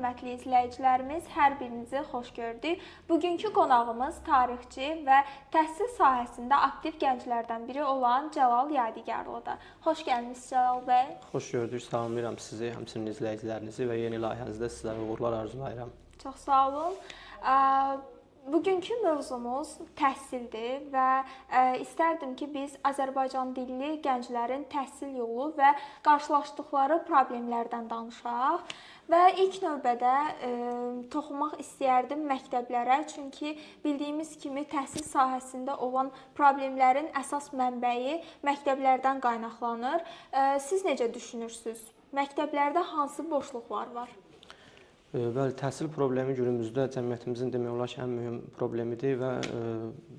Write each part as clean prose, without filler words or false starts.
hörmətli izləyicilərimiz, hər birinizi xoş gördük. Bugünkü qonağımız tarixçi və təhsil sahəsində aktiv gənclərdən biri olan Cəlal Yadigarlıdır. Xoş gəlmisiniz Cəlal bəy. Xoş gördük, salamlayıram sizi, həmçinin izləyicilərinizi və yeni layihənizdə sizlərə uğurlar arzulayıram. Çox sağ olun. Bugünkü mövzumuz təhsildir və istərdim ki, biz Azərbaycan dilli gənclərin təhsil yolu və qarşılaşdıqları problemlərdən danışaq. Və ilk növbədə toxunmaq istəyərdim məktəblərə, çünki bildiyimiz kimi təhsil sahəsində olan problemlərin əsas mənbəyi məktəblərdən qaynaqlanır. Siz necə düşünürsünüz? Məktəblərdə hansı boşluqlar var? Bəli, təhsil problemi günümüzdə cəmiyyətimizin demək olar ki, ən mühüm problemidir və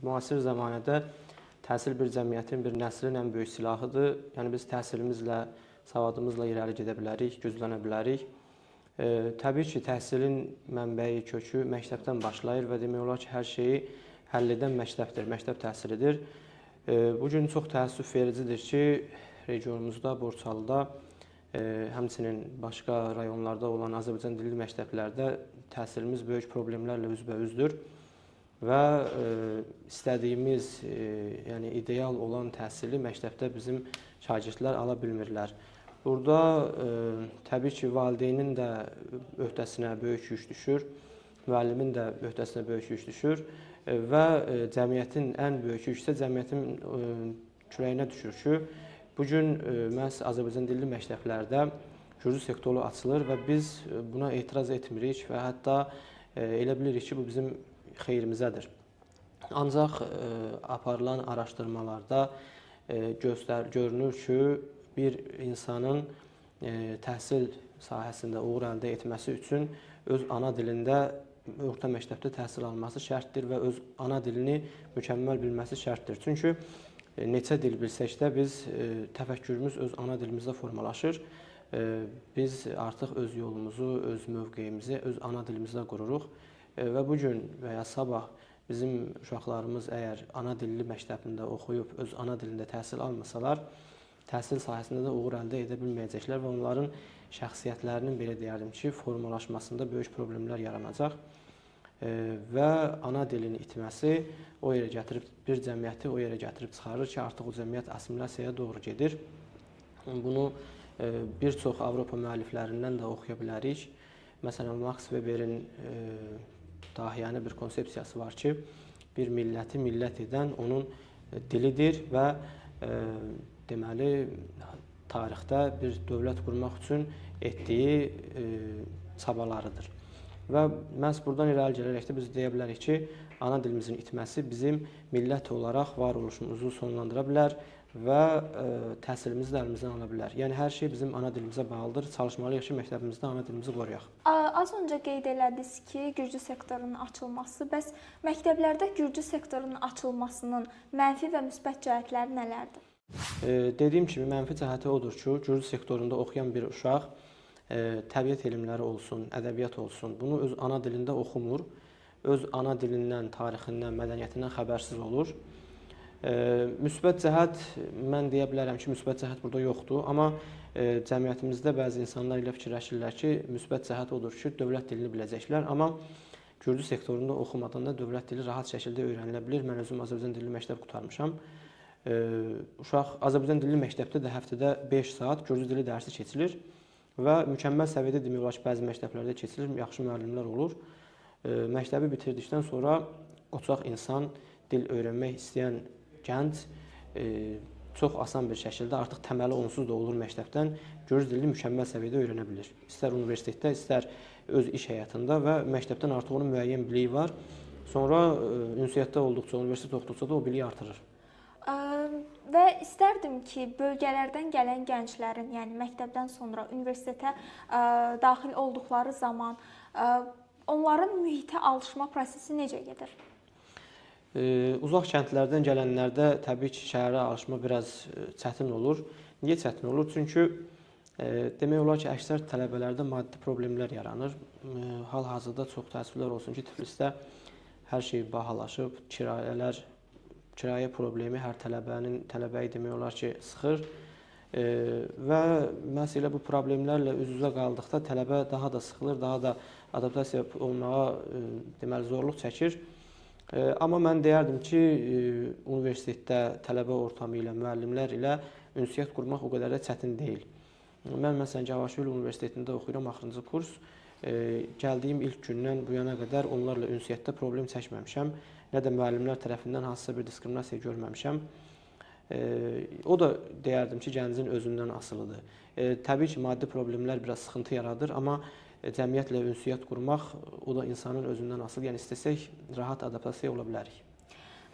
müasir zəmanədə təhsil bir cəmiyyətin, bir nəslin ən böyük silahıdır. Yəni biz təhsilimizlə, savadımızla irəli gedə bilərik, güclənə bilərik. Təbii ki, təhsilin mənbəyi, kökü məktəbdən başlayır və demək olar ki, hər şeyi həll edən məktəbdir, məktəb təhsilidir. Bu gün çox təəssüf vericidir ki, regionumuzda, Borçalıda, həmçinin başqa rayonlarda olan Azərbaycan dilli məktəblərdə təhsilimiz böyük problemlərlə üzbəüzdür və istədiyimiz, yəni ideal olan təhsili məktəbdə bizim şagirdlər ala bilmirlər. Burada təbii ki, valideynin də öhdəsinə böyük yük düşür, müəllimin də öhdəsinə böyük yük düşür və cəmiyyətin ən böyük yükü isə cəmiyyətin kürəyinə düşür ki, bugün məhz Azərbaycan dilli məktəblərdə gürcü sektoru açılır və biz buna etiraz etmirik və hətta elə bilirik ki, bu bizim xeyrimizədir. Ancaq aparılan araşdırmalarda görünür ki, bir insanın təhsil sahəsində uğur əldə etməsi üçün öz ana dilində orta məktəbdə təhsil alması şərtdir və öz ana dilini mükəmməl bilməsi şərtdir. Çünki neçə dil bilsək də biz təfəkkürümüz öz ana dilimizdə formalaşır. Biz artıq öz yolumuzu, öz mövqeyimizi öz ana dilimizdə qururuq və bu gün və ya sabah bizim uşaqlarımız əgər ana dilli məktəbində oxuyub öz ana dilində təhsil almasalar, təhsil sahəsində də uğur əldə edə bilməyəcəklər və onların şəxsiyyətlərinin, belə deyərdim ki, formalaşmasında böyük problemlər yaranacaq. Və ana dilin itməsi o yerə gətirib, bir cəmiyyəti o yerə gətirib çıxarır ki, artıq o cəmiyyət assimilyasiyaya doğru gedir. Bunu bir çox Avropa müəlliflərindən də oxuya bilərik. Məsələn, Max Weberin dahiyəni bir konsepsiyası var ki, bir milləti millət edən onun dilidir və deməli, tarixdə bir dövlət qurmaq üçün etdiyi çabalarıdır. Və məhz buradan irəli gələrək də biz deyə bilərik ki, ana dilimizin itməsi bizim millət olaraq varoluşumuzu sonlandıra bilər və təhsilimizi də əlimizdən ala bilər. Yəni, hər şey bizim ana dilimizə bağlıdır. Çalışmalıyıq ki, məktəbimizdə ana dilimizi qoruyaq. Az öncə qeyd elədiniz ki, gürcü sektorunun açılması. Bəs məktəblərdə gürcü sektorunun açılmasının mənfi və müsbət cəhətləri nələrdir? Dediyim kimi, mənfi cəhəti odur ki, gürcü sektorunda oxuyan bir uşaq təbiət elmləri olsun, ədəbiyyat olsun, bunu öz ana dilində oxumur, öz ana dilindən, tarixindən, mədəniyyətindən xəbərsiz olur. Müsbət cəhət, mən deyə bilərəm ki, müsbət cəhət burada yoxdur, amma cəmiyyətimizdə bəzi insanlar ilə fikirləşirlər ki, müsbət cəhət odur ki, dövlət dilini biləcəklər, amma gürcü sektorunda oxumadan da dövlət dili rahat şəkildə öyrənilə bilir. Mən özüm Azərbaycan dilli məktəb qurtarmışam. Uşaq Azərbaycan dilli məktəbdə də həftədə 5 saat gürcü dili dərsi keçilir və mükəmməl səviyyədə demək olar ki, bəzi məktəblərdə keçilir, yaxşı müəllimlər olur. Məktəbi bitirdikdən sonra qoçaq insan, dil öyrənmək istəyən gənc çox asan bir şəkildə artıq təməli onsuz da olur məktəbdən gürcü dilini mükəmməl səviyyədə öyrənə bilir. İstər universitetdə, istər öz iş həyatında və məktəbdən artıq onun müəyyən biliyi var. Sonra ünsiyyətdə olduqca, universitet oxuduqca da o biliyi artırır. Və istərdim ki, bölgələrdən gələn gənclərin, yəni məktəbdən sonra universitetə daxil olduqları zaman onların mühitə alışma prosesi necə gedir? Uzaq kəndlərdən gələnlərdə təbii ki, şəhərə alışma biraz çətin olur. Niyə çətin olur? Çünki demək olar ki, əksər tələbələrdə maddi problemlər yaranır. Hal-hazırda çox təəssüflər olsun ki, Tiflisdə hər şey bahalaşıb, kirayə problemi hər tələbəyi demək olar ki, sıxır. Və məhz elə bu problemlərlə üz-üzə qaldıqda tələbə daha da sıxılır, daha da adaptasiya olmağa deməli zorluq çəkir. Amma mən deyərdim ki, universitetdə tələbə ortamı ilə, müəllimlər ilə ünsiyyət qurmaq o qədər də çətin deyil. Mən məsələn Cavşvili Universitetində oxuyuram axırıncı kurs. Gəldiyim ilk gündən bu yana qədər onlarla ünsiyyətdə problem çəkməmişəm. Nə də müəllimlər tərəfindən hansısa bir diskriminasiya görməmişəm. O da deyərdim ki, gəncin özündən asılıdır. Təbii ki, maddi problemlər biraz sıxıntı yaradır, amma cəmiyyətlə ünsiyyət qurmaq o da insanın özündən asılıdır. Yəni istəsək rahat adaptasiya ola bilərik.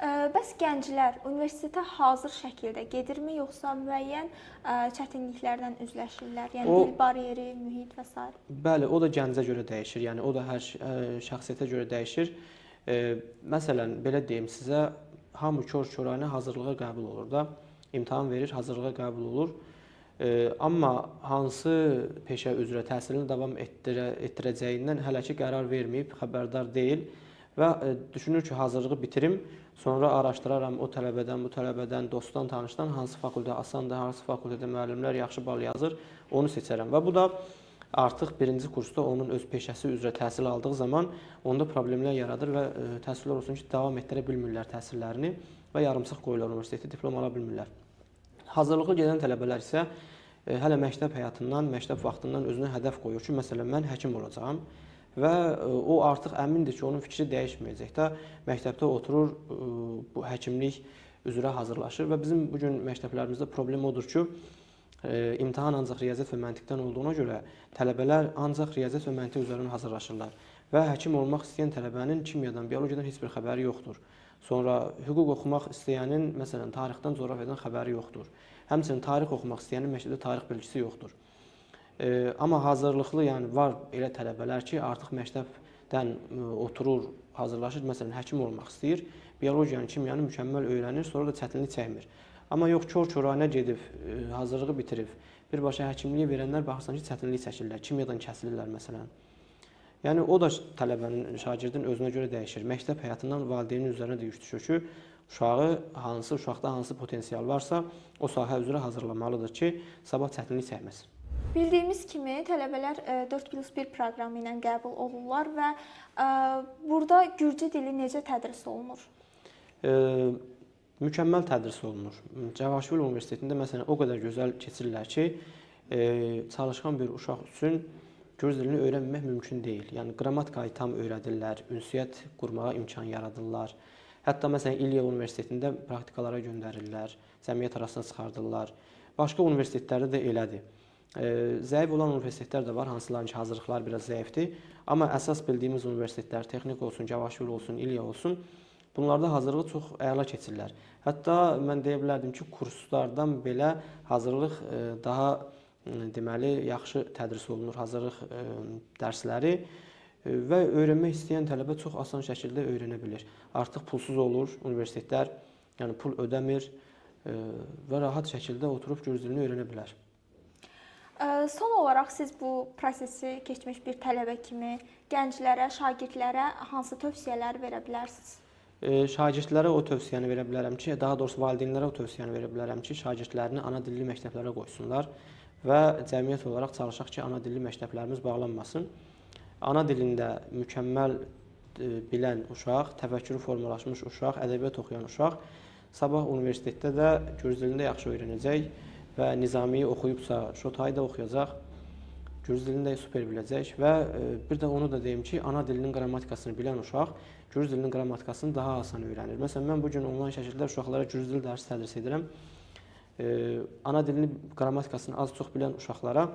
Bəs gənclər universitetə hazır şəkildə gedirmi, yoxsa müəyyən çətinliklərdən üzləşirlər? Yəni dil bariyeri, mühit və s. Bəli, o da gəncə görə dəyişir. Yəni o da hər şəxsiyyətə görə dəyişir. Məsələn, belə deyim sizə, hamı kör-körənə hazırlığa qəbul olur da, imtahan verir, hazırlığa qəbul olur. Amma hansı peşə üzrə təhsilini davam etdirəcəyindən hələ ki qərar verməyib, xəbərdar deyil və düşünür ki, hazırlığı bitirim, sonra araşdıraram o tələbədən, bu tələbədən, dostdan, tanışdan hansı fakültə asandır, hansı fakültədə müəllimlər yaxşı bal yazır, onu seçərəm. Və bu da artıq birinci kursda onun öz peşəsi üzrə təhsil aldığı zaman onda problemlər yaradır və təəssüflər olsun ki, davam etdirə bilmirlər təhsillərini və yarımçıq qoyurlar universiteti, diplom ala bilmirlər. Hazırlığa gedən tələbələr isə hələ məktəb həyatından, məktəb vaxtından özünə hədəf qoyur ki, məsələn, mən həkim olacağam və o artıq əmindir ki, onun fikri dəyişməyəcək də, məktəbdə oturur, bu həkimlik üzrə hazırlaşır və bizim bugün məktəblərimizdə problem odur ki, imtahan ancaq riyaziyyat və məntiqdən olduğuna görə tələbələr ancaq riyaziyyat və məntiq üzərinə hazırlaşırlar və həkim olmaq istəyən tələbənin kimyadan, biologiyadan heç bir xəbəri yoxdur. Sonra hüquq oxumaq istəyənin, məsələn, tarixdən, coğrafiyadan xəbəri yoxdur. Həmçinin tarix oxumaq istəyənin məktəbdə tarix bilgisi yoxdur. Amma hazırlıqlı, yəni var elə tələbələr ki, artıq məktəbdən oturur, hazırlaşır, məsələn, həkim olmaq istəyir, biologiyanı, kimyanı mükəmməl öyrənir, sonra da çətinlik çəkmir. Amma yox, kör-körənə gedib, hazırlığı bitirib, birbaşa həkimliyə verənlər baxırsan ki, çətinlik çəkirlər, kimyadan kəsilirlər məsələn. Yəni, o da tələbənin, şagirdin özünə görə dəyişir. Məktəb həyatından valideynin üzərinə də yük düşür ki, uşaqda hansı potensial varsa, o sahə üzrə hazırlamalıdır ki, sabah çətinlik çəkməsin. Bildiyimiz kimi, tələbələr 4+1 proqramı ilə qəbul olurlar və burada gürcü dili necə tədris olunur? Mükəmməl tədris olunur. Cavşvili Universitetində məsələn o qədər gözəl keçirirlər ki, çalışqan bir uşaq üçün gürcü dilini öyrənmək mümkün deyil. Yəni qrammatikayı tam öyrədirlər, ünsiyyət qurmağa imkan yaradırlar. Hətta məsələn İlya Universitetində praktikalara göndərirlər, cəmiyyət arasına çıxardırlar. Başqa universitetlərdə də elədir. Zəif olan universitetlər də var, hansıların ki, hazırlıqlar biraz zəifdir. Amma əsas bildiyimiz universitetlər, texnik olsun, Cavşvili olsun, İlya olsun, bunlarda hazırlığı çox əla keçirlər. Hətta mən deyə bilərdim ki, kurslardan belə hazırlıq daha deməli yaxşı tədris olunur, hazırlıq dərsləri və öyrənmək istəyən tələbə çox asan şəkildə öyrənə bilir. Artıq pulsuz olur universitetlər, yəni pul ödəmir və rahat şəkildə oturub gürcü dilini öyrənə bilər. Son olaraq siz bu prosesi keçmiş bir tələbə kimi gənclərə, şagirdlərə hansı tövsiyələr verə bilərsiniz? Şagirdlərə o tövsiyəni verə bilərəm ki, daha doğrusu valideynlərə o tövsiyəni verə bilərəm ki, şagirdlərini ana dilli məktəblərə qoysunlar və cəmiyyət olaraq çalışaq ki, ana dilli məktəblərimiz bağlanmasın. Ana dilində mükəmməl bilən uşaq, təfəkkürü formalaşmış uşaq, ədəbiyyat oxuyan uşaq sabah universitetdə də gürcü dilində yaxşı öyrənəcək və Nizamiyi oxuyubsa Şotayı da oxuyacaq, gürcü dilini də super biləcək və bir də onu da deyim ki, ana dilinin qrammatikasını bilən uşaq gürcü dilinin qrammatikasını daha asan öyrənir. Məsələn, mən bugün onlayn şəkildə uşaqlara gürcü dili dərsi tədris edirəm. Ana dilinin qrammatikasını az-çox bilən uşaqlara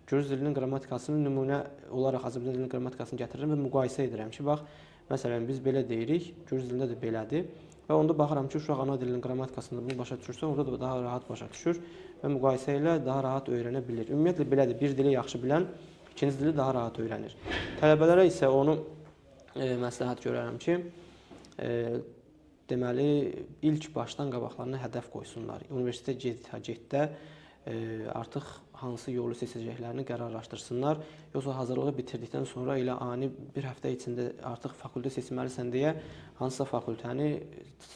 gürcü dilinin qrammatikasını nümunə olaraq Azərbaycan dilinin qrammatikasını gətirirəm və müqayisə edirəm ki, bax, məsələn, biz belə deyirik, gürcü dilində də belədir və onda baxıram ki, uşaq ana dilinin qrammatikasında bunu başa düşürsə, orada da daha rahat başa düşür və müqayisə ilə daha rahat öyrənə bilir. Ümumiyyətlə belədir, bir dili yaxşı bilən ikinci dili daha rahat öyrənir. Tələbələrə isə onu məsləhət görərəm ki, deməli, ilk başdan qabaqlarına hədəf qoysunlar. Universitetə getdə artıq hansı yolu seçəcəklərini qərarlaşdırsınlar. Yoxsa hazırlığı bitirdikdən sonra elə ani bir həftə içində artıq fakültə seçməlisən deyə hansısa fakültəni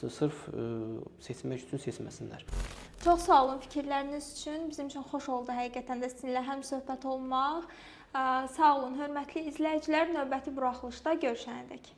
sırf seçmək üçün seçməsinlər. Çox sağ olun fikirləriniz üçün. Bizim üçün xoş oldu həqiqətən də sizinlə həm söhbət olmaq. Sağ olun, hörmətli izləyicilər. Növbəti buraxılışda görüşənədək.